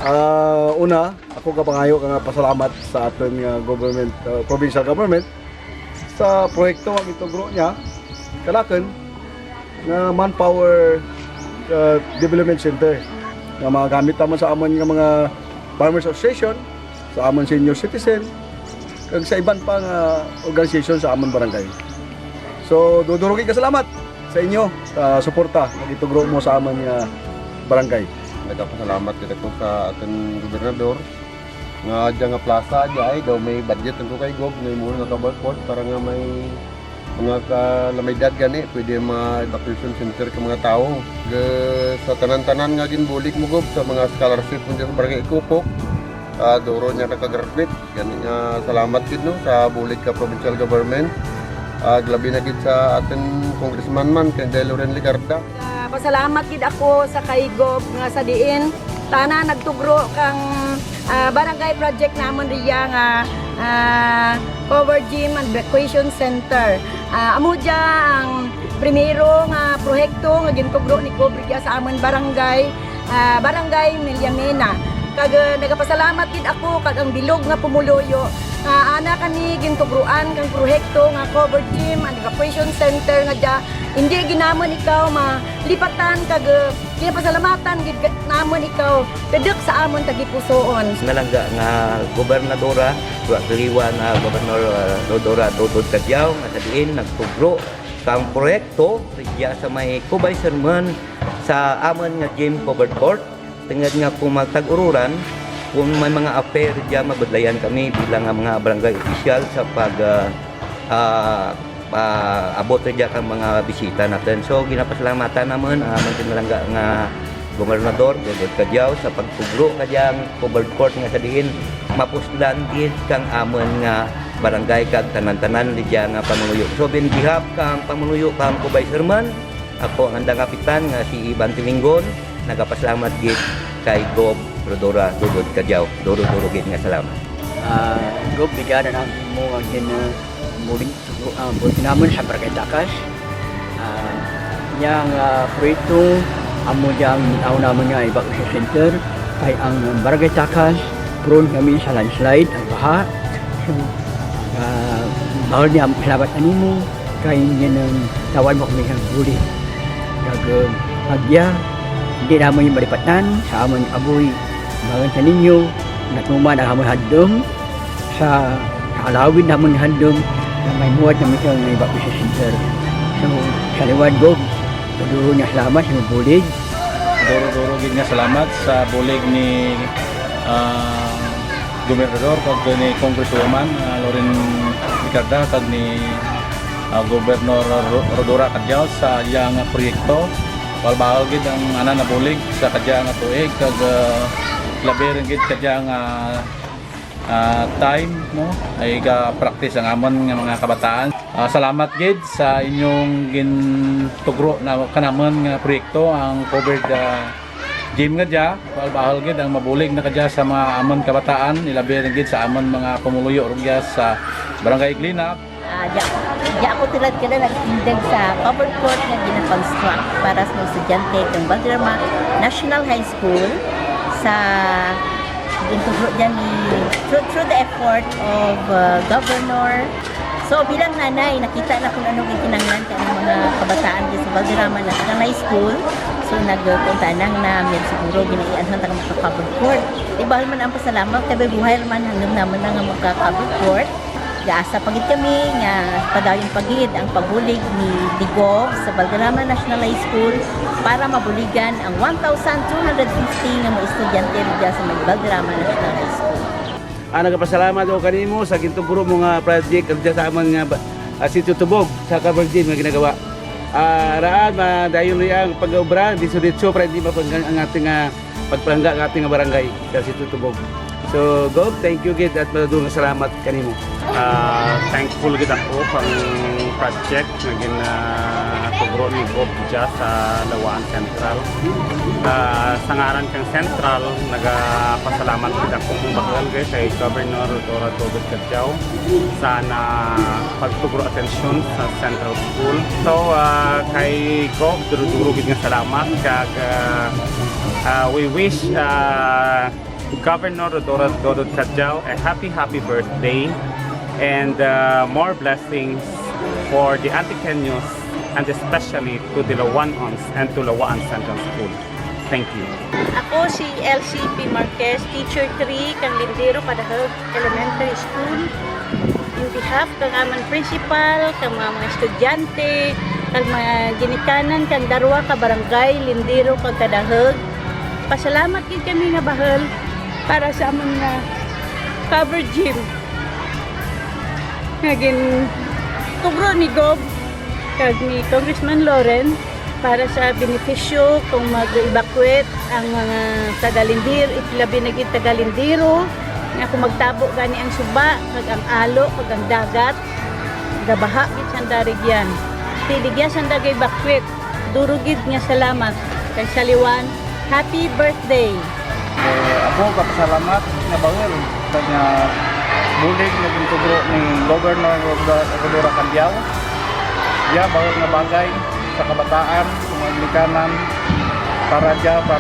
Una, ako kapangayo ka nga pasalamat sa aton nga government, provincial government sa proyekto nga gitugro niya kalaken nga manpower development center nga mga gamit naman sa amon nga mga farmers association, sa amon senior citizen kag sa iban pa nga organisasyon sa amon barangay. So dudurugin ka salamat sa inyo sa suporta nga gitugro mo sa amon nga barangay. Nagpasalamat kita ko sa ating gobernador nga dyan nga plaza dyan ay daw may budget ko kay Gob na muna nga kabalport para nga may mga kalamidad gani pwede ma-evacuation center ka mga tao sa tanan-tanan nga ginbulik mo Gob sa mga scholarship mo dyan sa barangay Ikupok duro niya nakagraduate gani nga salamat gid no sa bulik ka provincial government glabi na gid sa ating congressman man kay Loren Ligarda. Pasalamat gid ako sa kay Gob nga sa diin tana nagtugro kang barangay project namon riya nga cover gym and evacuation center. Amo dya ang primero nga proyekto nga gintugro ni Gob riya sa amon barangay barangay Milyamena. Kag nagapasalamat gid ako kag ang bilog nga pumuluyo ana kani gintugruan kang proyekto nga cover gym and evacuation center nga dya hindi ginamon ikaw malipatan kag kinapasalamatan gid namon ikaw kadek sa amon tagipusoon. Nalangga nga gobernadora wa kaliwa na gobernador Dodora Dodod Cadiao nga sa diin nagtugro kang proyekto riya sa may Kubay Sermon sa amon nga gym covered court tungod nga kung magtag-ururan kung may mga affair diyan mabudlayan kami bilang mga barangay official sa pag abot diyan kang mga bisita natin. So ginapasalamatan naman amon tinalangga nga gobernador Dodod Cadiao sa pagtugro kadyang covered court nga sa diin mapuslan din kang amon nga barangay kag tanan-tanan diyan nga pamunuyo. So binbihap kang pamunuyo kang Kubay Sermon ako ang andang kapitan nga si Iban Tilingon nagapasalamat gid kay Gob Rodora Dodod Cadiao. Duro-duro gid nga salamat. Gob bigyan na mo ang muling buti naman sa Barangay Takas. Yang proyekto amo diyang tao naman nga evacuation center kay ang Barangay Takas prone kami sa landslide ang baha. So, bawal niya salamat animo kay niya ng tawan mo kami ang buli. Agya hindi naman yung malipatan sa amon aboy bagan sa ninyo natuman ang amon handom sa alawin namon handom na may muwad na misang may evacuation center. So sa liwan Gob duro niya salamat sa bulig duro gid nga salamat sa bulig ni gobernador kag ni congresswoman Loren Ligarda kag ni gobernador Rodora Cadiao sa iyang proyekto. Walbahal gid ang ana nabulig sa kadya nga tuig kag labi rin gid kadya nga time no ay ga practice ang amon nga mga kabataan. Salamat gid sa inyong gintugro na kanamon nga proyekto ang covered gym nga dya. Walbahal gid ang mabulig na kadya sa mga amon kabataan ilabi rin gid sa amon mga pumuluyo rugya sa Barangay Iglina. Di ako tulad ka na nag-indag sa covered court na ginakonstruct para sa mga estudyante ng Valderrama National High School sa gintugro dyan through the effort of Governor. So bilang nanay, nakita na kung anong itinanglan ka ng mga kabataan dyan sa Valderrama National High School. So nagpunta nang namin siguro ginaianhan taga magka-covered court. Ibahal man ang pasalamat, kaya buhay naman hanggang naman na nga magka-covered court. Gaasa pagid kami nga padayon pagid ang pabulig ni Gob sa Valderrama National High School para mabuligan ang 1,250 nga mga estudyante diya sa Valderrama National High School. Nagapasalamat ako kanimo sa gintugro mo nga project diya sa amon nga Sitio Tubog sa cover gym nga ginagawa. Raan madayon riya ang pag-obra diso-diso para hindi mapag ang ating pagpalangga ang ating barangay sa Sitio Tubog. So Gob, thank you gid at madung salamat kanimo. Thankful gid ako pang project nga ginatugro ni Gob dya sa Lawaan Central. Sa ngaran kang Central, nagapasalamat gid ako bakal kay Governor Rodora Dodod Cadiao sana pagtugro atensyon sa Central School. So kay Gob duro gid nga salamat kag we wish Governor Rodora Dodot Kadjao a happy birthday and more blessings for the Antiqueños and especially to the Lawaans and to Lawaan Central School. Thank you. Ako si LCP Marquez, Teacher 3, kang Lindero Kadahog Elementary School. In behalf kang amang principal, kang mga estudyante, kang mga ginikanan, kang darwa ka barangay, Lindero kang Kadahog. Pasalamat gid kami nga bahal para sa among nga cover gym. Ngagin tugro ni Gob kag ni Congressman Loren para sa benepisyo kung mag-evacuate ang mga taga-Lindero, ikilabi na gid taga-Lindero nga kung magtabo gani ang suba, kag ang alo, kag ang dagat, gabaha gid sanda rigyan. Tidigya sanda ga-evacuate. Duro gid nga salamat kay Saliwan. Happy birthday. Ako kapasalamat nga bawal kanya bulig na gintugro ni Governor Rodora Kadjao. Ya bawal nga bagay sa kabataan, sa mga ginikanan para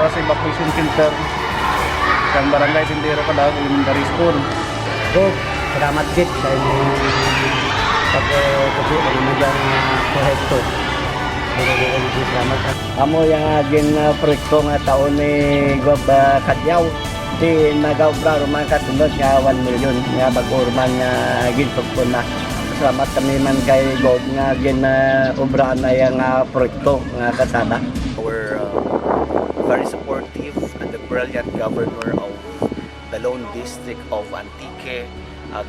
sa evacuation center kan barangay Lindero Kadahog Elementary School. Gob, salamat gid sa inyong pagtugro ng mga proyekto. Salamat. Amo yung aging proyekto nga taon ni Gob Kadjao di nagaubra man kasunod nga 1 million nga bag-urman nga gintugpo na. Salamat kami man kay Gob nga ginaubra na yung proyekto nga kasada. Our very supportive and the brilliant governor of the Lone District of Antique,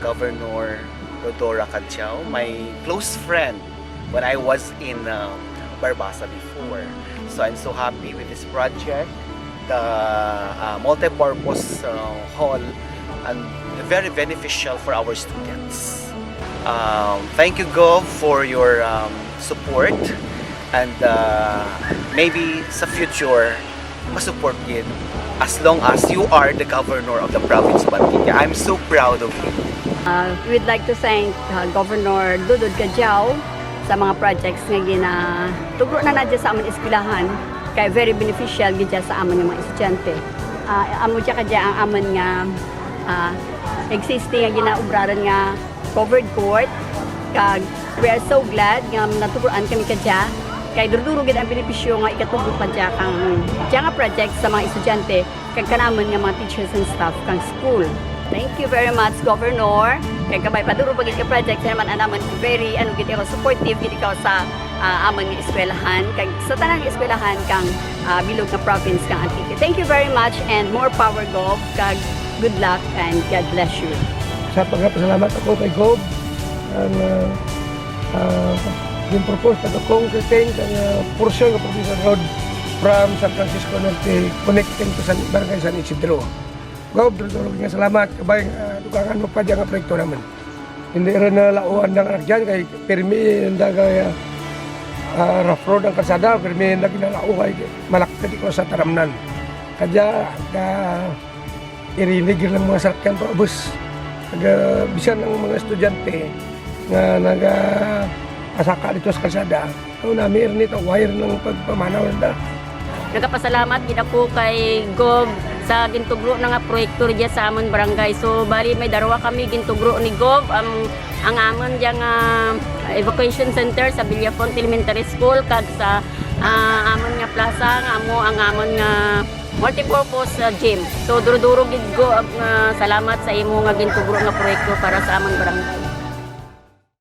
Governor Rodora Kadjao, my close friend when I was in Barbasa before. So I'm so happy with this project, the multi-purpose hall, and very beneficial for our students. Thank you, Gov, for your support, and maybe sa future masupport yun as long as you are the governor of the province of Antique. I'm so proud of you. We'd like to thank Governor Dodot Kadjao sa mga projects nga ginatugro na nadya sa amon eskwelahan kay very beneficial gid sa amon nga mga estudyante. Amo siya kadya ang amon nga existing nga ginaubraran nga covered court kag we are so glad nga natuguran kami kadya kay durduro gid ang benepisyo nga ikatugro pa dya kang nga project sa mga estudyante kag kanamon nga mga teachers and staff kang school. Thank you very much, Governor. Kay kabay paduro pagit ka project naman anaman very gid ako supportive gid ikaw sa among eskwelahan kag sa tanang eskwelahan kang bilog nga province kang Antique. Thank you very much and more power, Gov. Kag good luck and God bless you. Sa pagpasalamat ako kay Gob ang yung propose na akong certain ang portion ng Provincial Road from San Francisco Norte connecting to Barangay San Isidro. Gob, duro nga salamat kabay dugangan mo pa dyan nga proyekto naman. Hindi rin na lauan ng anak dyan kay permi ang dagay rough road ang kalsada, permi ang dagay na lau kay malakit ko sa taramnan. Kadya iriligir ng mga sakyan pa bus. Bisan ng mga estudyante nga asaka dito sa kalsada. Kung namin nito wire ng pagpamanaw na. Nagapasalamat gid ako kay Gob sa gintugro na nga proyekto diya sa amon barangay. So bali may darwa kami gintugro ni Gob ang amon diya nga evacuation center sa Villafont Elementary School kag sa amon nga plaza nga ang amon nga multipurpose gym. So duro-duro gid go salamat sa imo nga gintugro nga proyekto para sa amon barangay.